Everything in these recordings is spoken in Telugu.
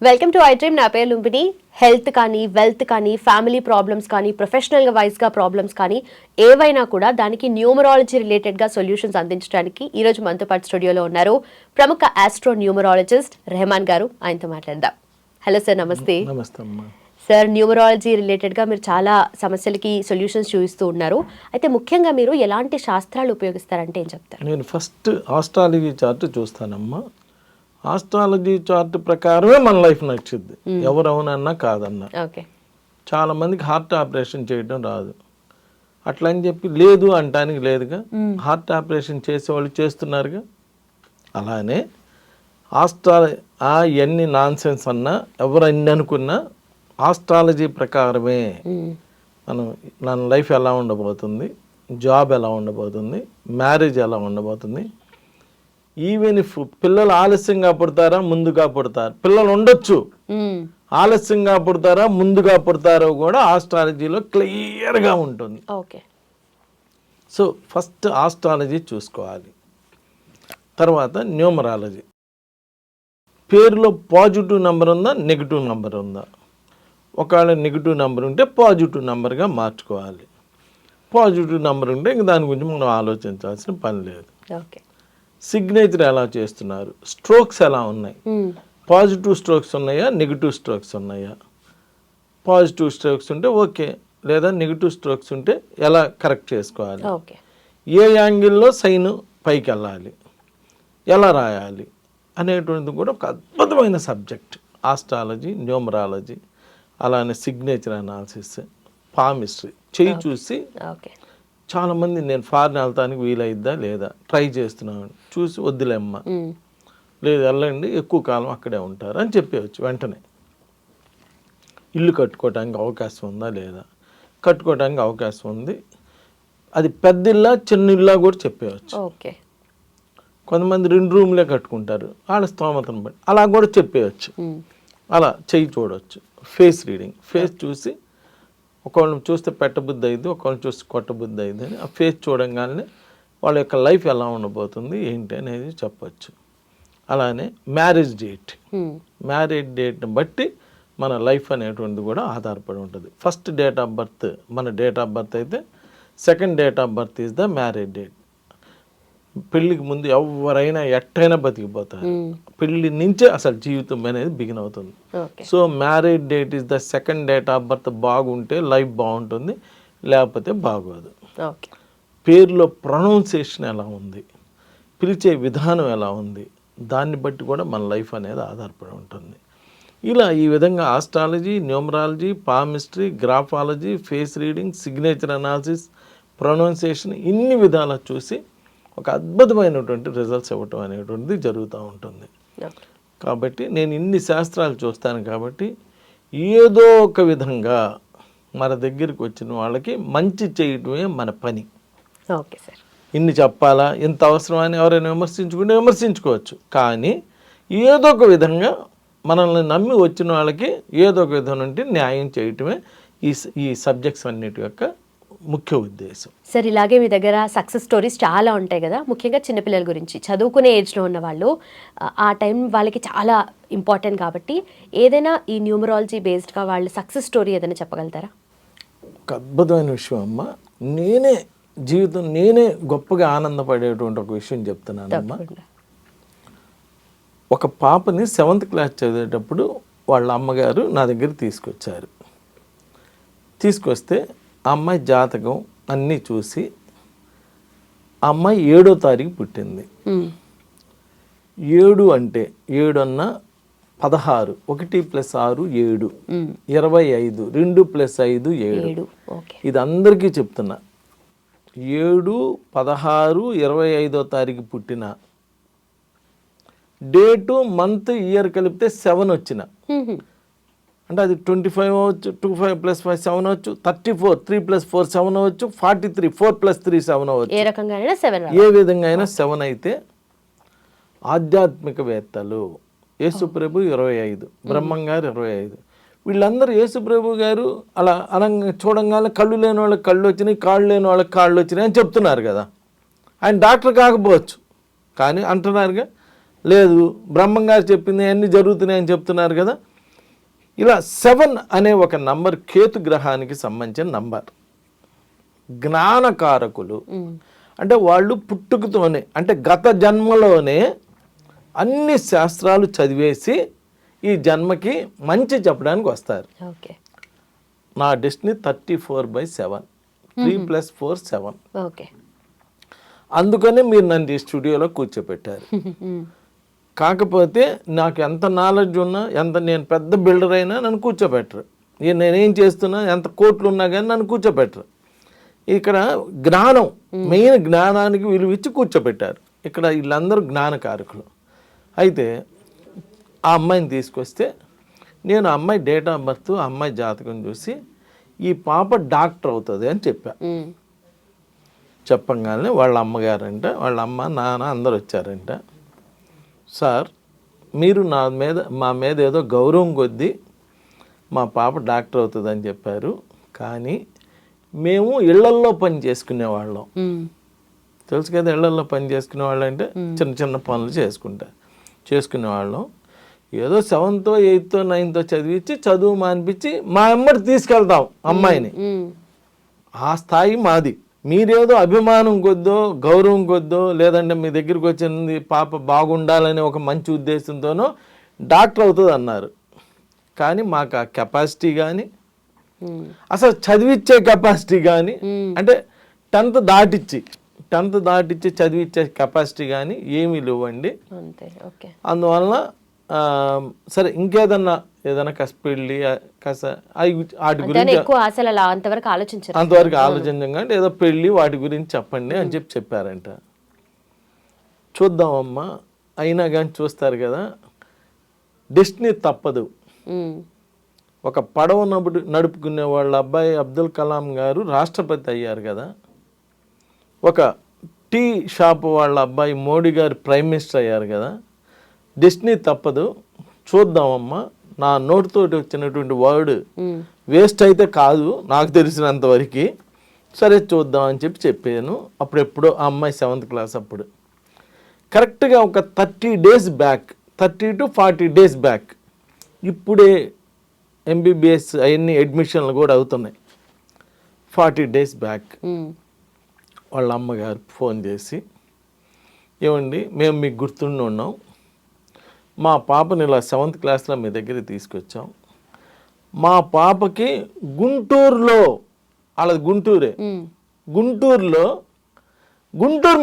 Welcome to I dream. నా పేరు లుంబిని. హెల్త్ కానీ, వెల్త్ కానీ, ఫ్యామిలీ ప్రాబ్లమ్స్ కానీ, ప్రొఫెషనల్ వైజ్గా ప్రాబ్లమ్స్ కానీ ఏవైనా కూడా దానికి న్యూమరాలజీ రిలేటెడ్గా సొల్యూషన్స్ అందించడానికి ఈరోజు మనతో పాటు స్టూడియోలో ఉన్నారు ప్రముఖ ఆస్ట్రో న్యూమరాలజిస్ట్ రెహమాన్ గారు. ఆయనతో మాట్లాడదాం. హలో సార్, నమస్తే. నమస్తే అమ్మా. సార్, న్యూమరాలజీ రిలేటెడ్గా మీరు చాలా సమస్యలకి సొల్యూషన్స్ చూపిస్తూ ఉన్నారు. అయితే ముఖ్యంగా మీరు ఎలాంటి శాస్త్రాలు ఉపయోగిస్తారంటే ఏం చెప్తారు? నేను ఫస్ట్ ఆస్ట్రాలజీ చార్ట్ చూస్తానమ్మా. ఆస్ట్రాలజీ చార్ట్ ప్రకారమే మన లైఫ్ నచ్చుద్ది, ఎవరు అవునన్నా కాదన్నా. ఓకే. చాలా మందికి హార్ట్ ఆపరేషన్ చేయడం రాదు, అట్లా అని చెప్పి లేదు అంటానికి లేదుగా. హార్ట్ ఆపరేషన్ చేసేవాళ్ళు చేస్తున్నారుగా. అలానే ఎన్ని నాన్సెన్స్ అన్నా, ఎవరు అన్ని అనుకున్నా ఆస్ట్రాలజీ ప్రకారమే మన లైఫ్ ఎలా ఉండబోతుంది, జాబ్ ఎలా ఉండబోతుంది, మ్యారేజ్ ఎలా ఉండబోతుంది. ఈవెన్ ఇఫ్ పిల్లలు ఆలస్యంగా పుడతారా ముందుగా పుడతారు, పిల్లలు ఉండొచ్చు, ఆలస్యంగా పుడతారా ముందుగా పుడతారో కూడా ఆస్ట్రాలజీలో క్లియర్గా ఉంటుంది. ఓకే. సో ఫస్ట్ ఆస్ట్రాలజీ చూసుకోవాలి. తర్వాత న్యూమరాలజీ. పేరులో పాజిటివ్ నెంబర్ ఉందా, నెగిటివ్ నెంబర్ ఉందా? ఒకవేళ నెగిటివ్ నెంబర్ ఉంటే పాజిటివ్ నెంబర్గా మార్చుకోవాలి. పాజిటివ్ నెంబర్ ఉంటే ఇంక దాని గురించి మనం ఆలోచించాల్సిన పని లేదు. ఓకే. సిగ్నేచర్ ఎలా చేస్తున్నారు, స్ట్రోక్స్ ఎలా ఉన్నాయి, పాజిటివ్ స్ట్రోక్స్ ఉన్నాయా, నెగిటివ్ స్ట్రోక్స్ ఉన్నాయా? పాజిటివ్ స్ట్రోక్స్ ఉంటే ఓకే, లేదా నెగిటివ్ స్ట్రోక్స్ ఉంటే ఎలా కరెక్ట్ చేసుకోవాలి, ఏ యాంగిల్లో సైన్ పైకి వెళ్ళాలి, ఎలా రాయాలి అనేటువంటిది కూడా ఒక అద్భుతమైన సబ్జెక్ట్ ఆస్ట్రాలజీ, న్యూమరాలజీ. అలానే సిగ్నేచర్ అనాలిసిస్, పామిస్ట్రీ చెయ్యి చూసి. చాలామంది నేను ఫారిన్ వెళ్తానికి వీలైద్దా లేదా ట్రై చేస్తున్నాను, చూసి వద్దులేమ్మా, లేదు వెళ్ళండి, ఎక్కువ కాలం అక్కడే ఉంటారు అని చెప్పేవచ్చు. వెంటనే ఇల్లు కట్టుకోవడానికి అవకాశం ఉందా లేదా, కట్టుకోవడానికి అవకాశం ఉంది, అది పెద్ద ఇల్లా చిన్న ఇల్లా కూడా చెప్పేయచ్చు. కొంతమంది 2 రూమ్లే కట్టుకుంటారు, వాళ్ళ స్తోమతను బట్టి అలా కూడా చెప్పేయచ్చు. అలా చెయ్యి చూడవచ్చు. ఫేస్ రీడింగ్, ఫేస్ చూసి ఒకళ్ళని చూస్తే పెట్టబుద్ధి అయింది, ఒకళ్ళని చూస్తే కొట్టబుద్ధి అయింది అని ఆ ఫేస్ చూడంగానే వాళ్ళ యొక్క లైఫ్ ఎలా ఉండబోతుంది ఏంటి అనేది చెప్పచ్చు. అలానే మ్యారేజ్ డేట్, మ్యారేజ్ డేట్ని బట్టి మన లైఫ్ అనేటువంటిది కూడా ఆధారపడి ఉంటుంది. ఫస్ట్ డేట్ ఆఫ్ బర్త్ మన డేట్ ఆఫ్ బర్త్ అయితే, second date of birth is the marriage date. పెళ్ళికి ముందు ఎవరైనా ఎట్టయినా బతికిపోతారు, పెళ్ళి నుంచే అసలు జీవితం అనేది బిగిన్ అవుతుంది. So marriage date is the second date of birth. బాగుంటే లైఫ్ బాగుంటుంది, లేకపోతే బాగోదు. పేరులో ప్రొనౌన్సియేషన్ ఎలా ఉంది, పిలిచే విధానం ఎలా ఉంది, దాన్ని బట్టి కూడా మన లైఫ్ అనేది ఆధారపడి ఉంటుంది. ఇలా ఈ విధంగా astrology, numerology, palmistry, graphology, face reading, signature analysis, pronunciation ఇన్ని విధాలా చూసి ఒక అద్భుతమైనటువంటి రిజల్ట్స్ ఇవ్వటం అనేటువంటిది జరుగుతూ ఉంటుంది. కాబట్టి నేను ఇన్ని శాస్త్రాలు చూస్తాను కాబట్టి ఏదో ఒక విధంగా మన దగ్గరికి వచ్చిన వాళ్ళకి మంచి చేయటమే మన పని. Okay sir. ఇన్ని చెప్పాలా, ఇంత అవసరం అని ఎవరైనా విమర్శించుకుంటే విమర్శించుకోవచ్చు, కానీ ఏదో ఒక విధంగా మనల్ని నమ్మి వచ్చిన వాళ్ళకి ఏదో ఒక విధం నుండి న్యాయం చేయటమే ఈ సబ్జెక్ట్స్ అన్నిటి యొక్క ముఖ్య ఉద్దేశం. సార్, ఇలాగే మీ దగ్గర సక్సెస్ స్టోరీస్ చాలా ఉంటాయి కదా, ముఖ్యంగా చిన్నపిల్లల గురించి, చదువుకునే ఏజ్లో ఉన్న వాళ్ళు, ఆ టైం వాళ్ళకి చాలా ఇంపార్టెంట్ కాబట్టి ఏదైనా ఈ న్యూమరాలజీ బేస్డ్గా వాళ్ళ సక్సెస్ స్టోరీ ఏదైనా చెప్పగలుగుతారా? ఒక అద్భుతమైన విషయం అమ్మ. నేనే గొప్పగా ఆనందపడేటువంటి ఒక విషయం చెప్తున్నానమ్మా. ఒక పాపని 7th క్లాస్ చదివేటప్పుడు వాళ్ళ అమ్మగారు నా దగ్గర తీసుకొస్తే ఆ అమ్మాయి జాతకం అన్నీ చూసి, ఆ అమ్మాయి 7వ తారీఖు పుట్టింది. 7 అంటే 7 అన్న 16, 1 + 6 7, 25, 2 + 5 7. ఇది అందరికీ చెప్తున్నా. 7, 16, 25వ తారీఖు పుట్టిన, డేటు, మంత్, ఇయర్ కలిపితే 7 వచ్చిన అంటే అది 25 అవ్వచ్చు, 25 + 5 7 అవ్వచ్చు, 34, 3 + 4 7 అవ్వచ్చు, 43, 4 + 3 7 అవ్వచ్చు. ఏ విధంగా అయినా 7 అయితే ఆధ్యాత్మికవేత్తలు యేసుప్రభు 25, బ్రహ్మంగారు 25, వీళ్ళందరూ యేసుప్రభు గారు అలా అనంగా చూడంగానే కళ్ళు లేని వాళ్ళకి కళ్ళు వచ్చినాయి, కాళ్ళు లేని వాళ్ళకి కాళ్ళు వచ్చినాయి అని చెప్తున్నారు కదా. ఆయన డాక్టర్ కాకపోవచ్చు, కానీ అంటున్నారుగా లేదు బ్రహ్మంగారు చెప్పింది అన్నీ జరుగుతున్నాయని చెప్తున్నారు కదా. ఇలా 7 అనే ఒక నంబర్ కేతు గ్రహానికి సంబంధించిన నంబర్. జ్ఞానకారకులు అంటే వాళ్ళు పుట్టుకతోనే అంటే గత జన్మలోనే అన్ని శాస్త్రాలు చదివేసి ఈ జన్మకి మంచి చెప్పడానికి వస్తారు. ఓకే. నా డెస్టినీ 34/7, 3 + 4 7. ఓకే. అందుకనే మీరు నన్ను ఈ స్టూడియోలో కూర్చోపెట్టారు. కాకపోతే నాకు ఎంత నాలెడ్జ్ ఉన్నా, ఎంత నేను పెద్ద బిల్డర్ అయినా నన్ను కూర్చోబెట్టరు. నేనేం చేస్తున్నా, ఎంత కోట్లు ఉన్నా కానీ నన్ను కూర్చోబెట్టరు. ఇక్కడ జ్ఞానం, మెయిన్ జ్ఞానానికి విలువిచ్చి కూర్చోబెట్టారు. ఇక్కడ వీళ్ళందరూ జ్ఞానకారకులు. అయితే ఆ అమ్మాయిని తీసుకొస్తే నేను ఆ అమ్మాయి డేట్ ఆఫ్ బర్త్, ఆ అమ్మాయి జాతకం చూసి ఈ పాప డాక్టర్ అవుతుంది అని చెప్పా. చెప్పంగానే వాళ్ళ అమ్మగారంట, వాళ్ళ అమ్మ నాన్న అందరు వచ్చారంట. సార్ మీరు మా మీద ఏదో గౌరవం కొద్దీ మా పాప డాక్టర్ అవుతుంది అని చెప్పారు, కానీ మేము ఇళ్లల్లో పని చేసుకునేవాళ్ళం. తెలుసు కదా, ఇళ్లల్లో పని చేసుకునేవాళ్ళం అంటే చిన్న చిన్న పనులు చేసుకునేవాళ్ళం. ఏదో 7th, 8th, 9th చదివించి చదువు మానిపించి మా అమ్మడి తీసుకెళ్తాం అమ్మాయిని. ఆ స్థాయి మాది. మీరేదో అభిమానం కొద్దో, గౌరవం కొద్దో, లేదంటే మీ దగ్గరికి వచ్చింది పాప బాగుండాలనే ఒక మంచి ఉద్దేశంతోనో డాక్టర్ అవుతుంది అన్నారు. కానీ మాకు ఆ కెపాసిటీ కానీ, అసలు చదివిచ్చే కెపాసిటీ కానీ, అంటే 10th దాటిచ్చి చదివిచ్చే కెపాసిటీ కానీ ఏమీ లేవండి. అందువలన సరే ఇంకేదన్నా పెళ్ళి వాటి గురించి అంతవరకు ఆలోచించండి, ఏదో పెళ్ళి వాటి గురించి చెప్పండి అని చెప్పారంట. చూద్దామమ్మా, అయినా కానీ చూస్తారు కదా, డెస్టినీ తప్పదు. ఒక పడవ నడుపుకునే వాళ్ళ అబ్బాయి అబ్దుల్ కలాం గారు రాష్ట్రపతి అయ్యారు కదా, ఒక టీ షాప్ వాళ్ళ అబ్బాయి మోడీ గారు ప్రైమ్ మినిస్టర్ అయ్యారు కదా. డెస్టినీ తప్పదు, చూద్దామమ్మా. నా నోటితోటి వచ్చినటువంటి వర్డ్ వేస్ట్ అయితే కాదు నాకు తెలిసినంత వరకు. సరే చూద్దాం అని చెప్పాను. అప్పుడెప్పుడో ఆ అమ్మాయి 7th క్లాస్. అప్పుడు కరెక్ట్గా ఒక 30 days back, 30 to 40 days back, ఇప్పుడే MBBS అవన్నీ అడ్మిషన్లు కూడా అవుతున్నాయి. 40 days బ్యాక్ వాళ్ళ అమ్మగారు ఫోన్ చేసి, ఏమండి మేము మీకు గుర్తుండి ఉన్నాం, మా పాపని ఇలా 7th క్లాస్లో మీ దగ్గరికి తీసుకొచ్చాం. మా పాపకి గుంటూరులో, వాళ్ళది గుంటూరే, గుంటూరు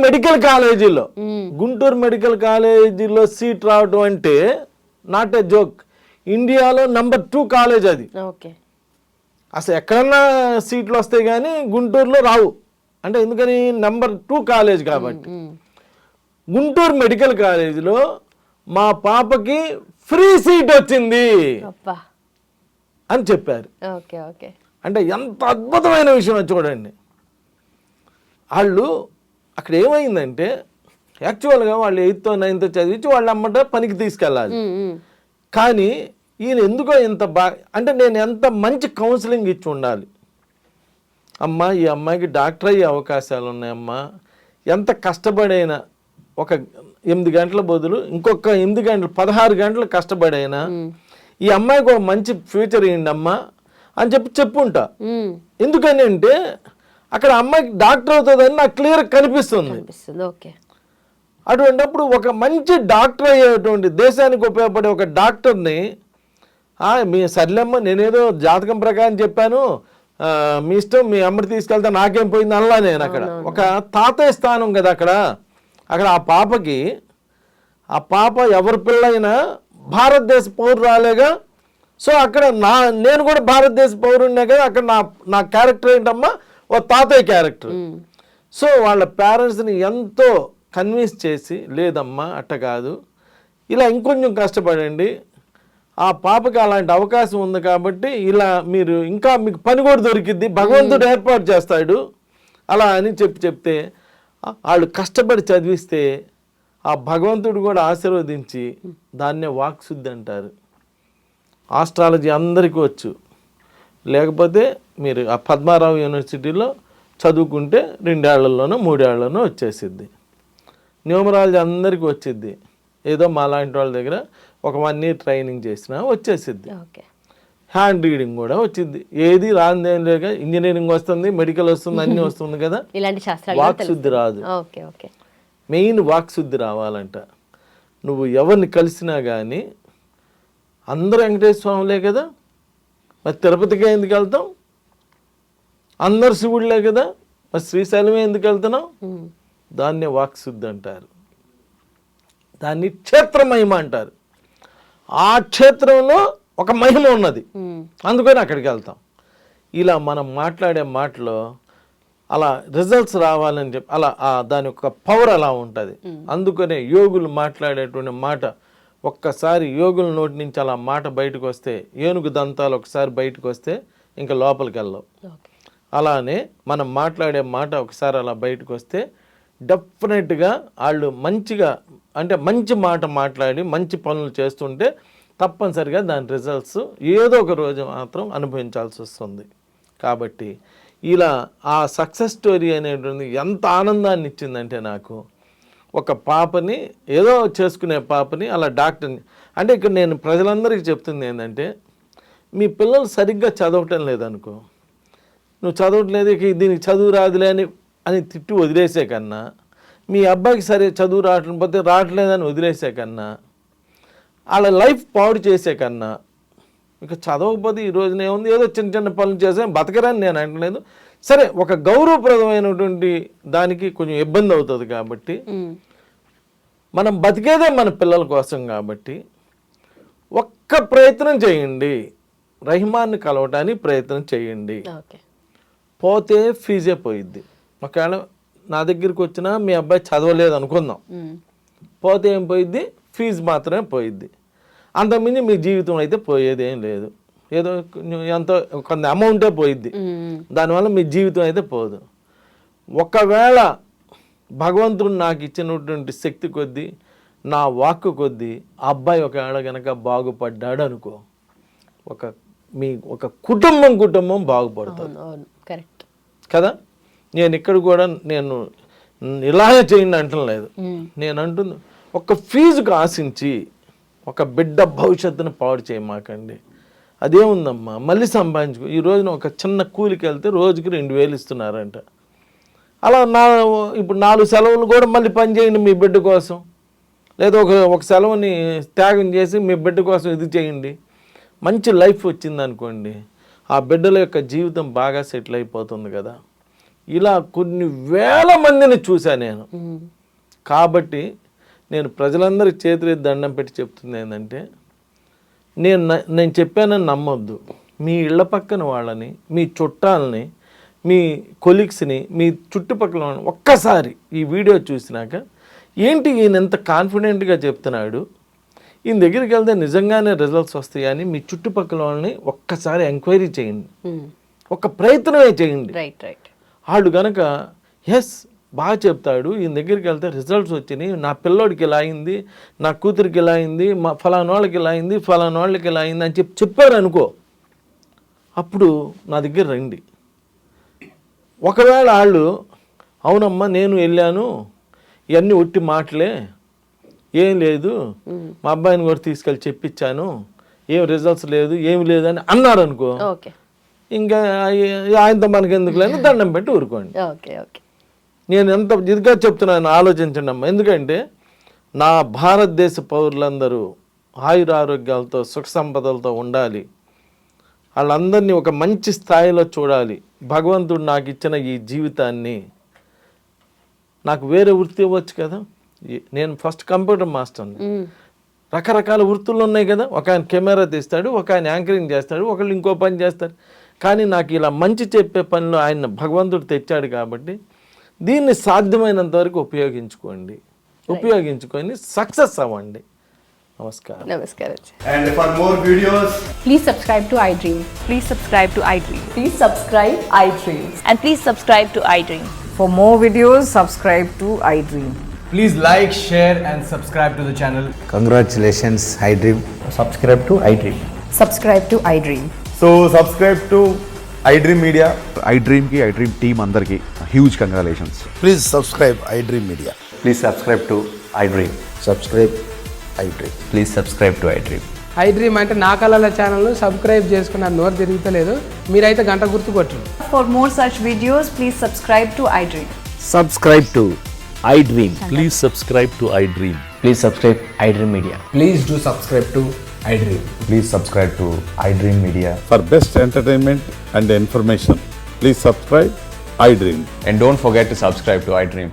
మెడికల్ కాలేజీలో సీట్ రావడం అంటే నాట్ ఏ జోక్. ఇండియాలో నెంబర్ 2 కాలేజ్ అది. అసలు ఎక్కడన్నా సీట్లు వస్తాయి కానీ గుంటూరులో రావు. అంటే ఎందుకని, నెంబర్ 2 కాలేజ్ కాబట్టి. గుంటూరు మెడికల్ కాలేజీలో మా పాపకి ఫ్రీ సీట్ వచ్చింది అని చెప్పారు. అంటే ఎంత అద్భుతమైన విషయం చూడండి. వాళ్ళు అక్కడ ఏమైందంటే, యాక్చువల్గా వాళ్ళు 8th, 9th చదివించి వాళ్ళ అమ్మట పనికి తీసుకెళ్ళాలి. కానీ ఈయన ఎందుకో ఇంత అంటే నేను ఎంత మంచి కౌన్సిలింగ్ ఇచ్చి ఉండాలి. అమ్మా ఈ అమ్మాయికి డాక్టర్ అయ్యే అవకాశాలు ఉన్నాయమ్మా, ఎంత కష్టపడైనా ఒక 8 గంటల బదులు ఇంకొక 8 గంటలు 16 గంటలు కష్టపడైనా ఈ అమ్మాయికి ఒక మంచి ఫ్యూచర్ ఇవ్వండి అమ్మా అని చెప్పుంటా. ఎందుకని అంటే అక్కడ అమ్మాయికి డాక్టర్ అవుతుందని నాకు క్లియర్ కనిపిస్తుంది. అటువంటిప్పుడు ఒక మంచి డాక్టర్ అయ్యేటువంటి, దేశానికి ఉపయోగపడే ఒక డాక్టర్ని మీ సర్లేమ్మ నేనేదో జాతకం ప్రకారం చెప్పాను, మీ ఇష్టం, మీ అమ్మని తీసుకెళ్తా నాకేం పోయింది అనలా నేను. అక్కడ ఒక తాతయ్య స్థానం కదా అక్కడ ఆ పాపకి, ఆ పాప ఎవరి పిల్లైనా భారతదేశ పౌరురాలేగా. సో అక్కడ నేను కూడా భారతదేశ పౌరుడినే కదా. అక్కడ నా క్యారెక్టర్ ఏంటమ్మా, ఓ తాతయ్య క్యారెక్టర్. సో వాళ్ళ పేరెంట్స్ని ఎంతో కన్విన్స్ చేసి, లేదమ్మా అట్ట కాదు, ఇలా ఇంకొంచెం కష్టపడండి, ఆ పాపకి అలాంటి అవకాశం ఉంది కాబట్టి ఇలా మీరు ఇంకా మీకు పని కూడా దొరికిద్ది, భగవంతుడు ఏర్పాటు చేస్తాడు అలా అని చెప్తే వాళ్ళు కష్టపడి చదివిస్తే ఆ భగవంతుడు కూడా ఆశీర్వదించి దాన్నే వాక్శుద్ధి అంటారు. ఆస్ట్రాలజీ అందరికీ వచ్చు, లేకపోతే మీరు ఆ పద్మారావు యూనివర్సిటీలో చదువుకుంటే 2 ఏళ్లలోనో 3 ఏళ్లలోనో వచ్చేసిద్ది. న్యూమరాలజీ అందరికీ వచ్చిద్ది, ఏదో మా లాంటి వాళ్ళ దగ్గర ఒక 1 year ట్రైనింగ్ చేసినా వచ్చేసిద్ది. ఓకే. హ్యాండ్ రీడింగ్ కూడా వచ్చింది. ఏది రాందేం లేక ఇంజనీరింగ్ వస్తుంది, మెడికల్ వస్తుంది, అన్నీ వస్తుంది కదా. ఇలాంటి శాస్త్రాలు వాక్ శుద్ధి రాదు. Okay okay. మెయిన్ వాక్ శుద్ధి రావాలంట. నువ్వు ఎవరిని కలిసినా కానీ అందరూ వెంకటేశ్వర స్వాములే కదా, మరి తిరుపతికే ఎందుకు వెళ్తాం? అందరు శివుడిలే కదా, మరి శ్రీశైలమే ఎందుకు వెళ్తున్నాం? దాన్నే వాక్ శుద్ధి అంటారు. దాన్ని క్షేత్రమహిమ అంటారు. ఆ క్షేత్రంలో ఒక మహిమ ఉన్నది, అందుకని అక్కడికి వెళ్తాం. ఇలా మనం మాట్లాడే మాటలో అలా రిజల్ట్స్ రావాలని చెప్పి అలా దాని యొక్క పవర్ అలా ఉంటుంది. అందుకనే యోగులు మాట్లాడేటువంటి మాట ఒక్కసారి యోగుల నోటి నుంచి అలా మాట బయటకు వస్తే, ఏనుగు దంతాలు ఒకసారి బయటకు వస్తే ఇంకా లోపలికి వెళ్ళవు. అలానే మనం మాట్లాడే మాట ఒకసారి అలా బయటకు వస్తే డెఫినెట్గా వాళ్ళు మంచిగా అంటే మంచి మాట మాట్లాడి మంచి పనులు చేస్తుంటే తప్పనిసరిగా దాని రిజల్ట్స్ ఏదో ఒక రోజు మాత్రం అనుభవించాల్సి వస్తుంది. కాబట్టి ఇలా ఆ సక్సెస్ స్టోరీ అనేటువంటి ఎంత ఆనందాన్ని ఇచ్చిందంటే నాకు, ఒక పాపని ఏదో చేసుకునే పాపని అలా డాక్టర్ని అంటే ఇక్కడ నేను ప్రజలందరికీ చెప్తుంది ఏంటంటే, మీ పిల్లలు సరిగ్గా చదవటం లేదనుకో, నువ్వు చదవట్లేదు ఇక దీనికి చదువు రాదులే అని తిట్టి వదిలేసే కన్నా, మీ అబ్బాయికి సరే చదువు రావట్లేకపోతే రావట్లేదని వదిలేసే కన్నా, వాళ్ళ లైఫ్ పాడు చేసే కన్నా, ఇక చదవకపోతే ఈ రోజున ఏముంది ఏదో చిన్న చిన్న పనులు చేసే బతకరని నేను అంటలేదు. సరే ఒక గౌరవప్రదమైనటువంటి దానికి కొంచెం ఇబ్బంది అవుతుంది కాబట్టి మనం బతికేదే మన పిల్లల కోసం కాబట్టి ఒక్క ప్రయత్నం చేయండి, రహిమాన్ని కలవటానికి ప్రయత్నం చేయండి. పోతే ఫీజే పోయిద్ది. ఒకవేళ నా దగ్గరికి వచ్చినా మీ అబ్బాయి చదవలేదు అనుకుందాం, పోతే ఏం పోయిద్ది? ఫీజు మాత్రమే పోయిద్ది. అంతకుమించి మీ జీవితం అయితే పోయేది ఏం లేదు. ఏదో ఎంతో కొంత అమౌంటే పోయిద్ది, దానివల్ల మీ జీవితం అయితే పోదు. ఒకవేళ భగవంతుడు నాకు ఇచ్చినటువంటి శక్తి కొద్దీ, నా వాక్కు కొద్దీ ఆ అబ్బాయి ఒకవేళ కనుక బాగుపడ్డాడు అనుకో, ఒక కుటుంబం బాగుపడుతుంది. కరెక్ట్ కదా. నేను ఇక్కడ కూడా నేను ఇలాగే చేయండి అంటలేదు. నేను అంటుంది ఒక ఫీజుకు ఆశించి ఒక బిడ్డ భవిష్యత్తును పాడు చేయమాకండి. అదేముందమ్మా మళ్ళీ సంపాదించుకో. ఈ రోజున ఒక చిన్న కూలికి వెళ్తే రోజుకి 2000 ఇస్తున్నారంట. అలా ఇప్పుడు 4 సెలవులు కూడా మళ్ళీ పని చేయండి మీ బిడ్డ కోసం, లేదా ఒక సెలవుని త్యాగం చేసి మీ బిడ్డ కోసం ఇది చేయండి. మంచి లైఫ్ వచ్చిందనుకోండి, ఆ బిడ్డల యొక్క జీవితం బాగా సెటిల్ అయిపోతుంది కదా. ఇలా కొన్ని వేల మందిని చూశాను నేను. కాబట్టి నేను ప్రజలందరికీ చేతులు దండం పెట్టి చెప్తుంది ఏంటంటే, నేను చెప్పానని నమ్మొద్దు. మీ ఇళ్ల పక్కన వాళ్ళని, మీ చుట్టాలని, మీ కొలీగ్స్ని, మీ చుట్టుపక్కల వాళ్ళని ఒక్కసారి ఈ వీడియో చూసినాక ఏంటి ఈయన ఎంత కాన్ఫిడెంట్గా చెప్తున్నాడు, ఈయన దగ్గరికి వెళ్తే నిజంగానే రిజల్ట్స్ వస్తాయని మీ చుట్టుపక్కల వాళ్ళని ఒక్కసారి ఎంక్వైరీ చేయండి, ఒక ప్రయత్నమే చేయండి. వాళ్ళు కనుక ఎస్ బాగా చెప్తాడు, ఈయన దగ్గరికి వెళ్తే రిజల్ట్స్ వచ్చినాయి, నా పిల్లోడికి ఇలా అయింది, నా కూతురికి ఇలా అయింది, మా ఫలానా వాళ్ళకి ఇలా అయింది, ఫలానా వాళ్ళకి ఇలా అయింది అని చెప్పారు అనుకో, అప్పుడు నా దగ్గర రండి. ఒకవేళ వాళ్ళు అవునమ్మా నేను వెళ్ళాను, ఇవన్నీ ఒట్టి మాటలే, ఏం లేదు, మా అబ్బాయిని కూడా తీసుకెళ్ళి చెప్పించాను, ఏం రిజల్ట్స్ లేదు ఏమి లేదని అన్నారు అనుకో, ఇంకా ఆయనతో మనకి ఎందుకు లేని దండం పెట్టి ఊరుకోండి. నేను ఎంత ఇదిగా చెప్తున్నాను ఆలోచించండి అమ్మా. ఎందుకంటే నా భారతదేశ పౌరులందరూ ఆయురారోగ్యాలతో సుఖ సంపదలతో ఉండాలి, వాళ్ళందరినీ ఒక మంచి స్థాయిలో చూడాలి. భగవంతుడు నాకు ఇచ్చిన ఈ జీవితాన్ని, నాకు వేరే వృత్తి ఇవ్వచ్చు కదా. నేను ఫస్ట్ కంప్యూటర్ మాస్టర్ని, రకరకాల వృత్తులు ఉన్నాయి కదా. ఒక ఆయన కెమెరా తీస్తాడు, ఒక ఆయన యాంకరింగ్ చేస్తాడు, ఒకళ్ళు ఇంకో పని చేస్తారు. కానీ నాకు ఇలా మంచి చెప్పే పనిలో ఆయన భగవంతుడు తెచ్చాడు కాబట్టి దీన్ని సాధ్యమైనంత వరకు ఉపయోగించుకొని సక్సెస్ అవ్వండి. నమస్కారం. And for more videos, please subscribe to iDream. Please subscribe to iDream. Please subscribe iDream. And please subscribe to iDream. For more videos, subscribe to iDream. please like, share and subscribe to the channel. Congratulations, iDream. Subscribe to iDream. Subscribe to iDream. So subscribe to iDream Media. iDream ki iDream team andarki huge congratulations. Please subscribe iDream Media. Please subscribe to iDream. Subscribe iDream. Please subscribe to iDream. I dream అంటే నా కళల ఛానల్ను సబ్స్క్రైబ్ చేసుకున్న నోరు తిరుగుతలేదు, మీరైతే గంట గుర్తు కొట్టు. For more such videos, please subscribe to iDream. Subscribe to iDream. Please subscribe to iDream. Please subscribe iDream Media. Please do subscribe to iDream. Please subscribe to iDream Media. For best entertainment and information, please subscribe iDream. And don't forget to subscribe to iDream.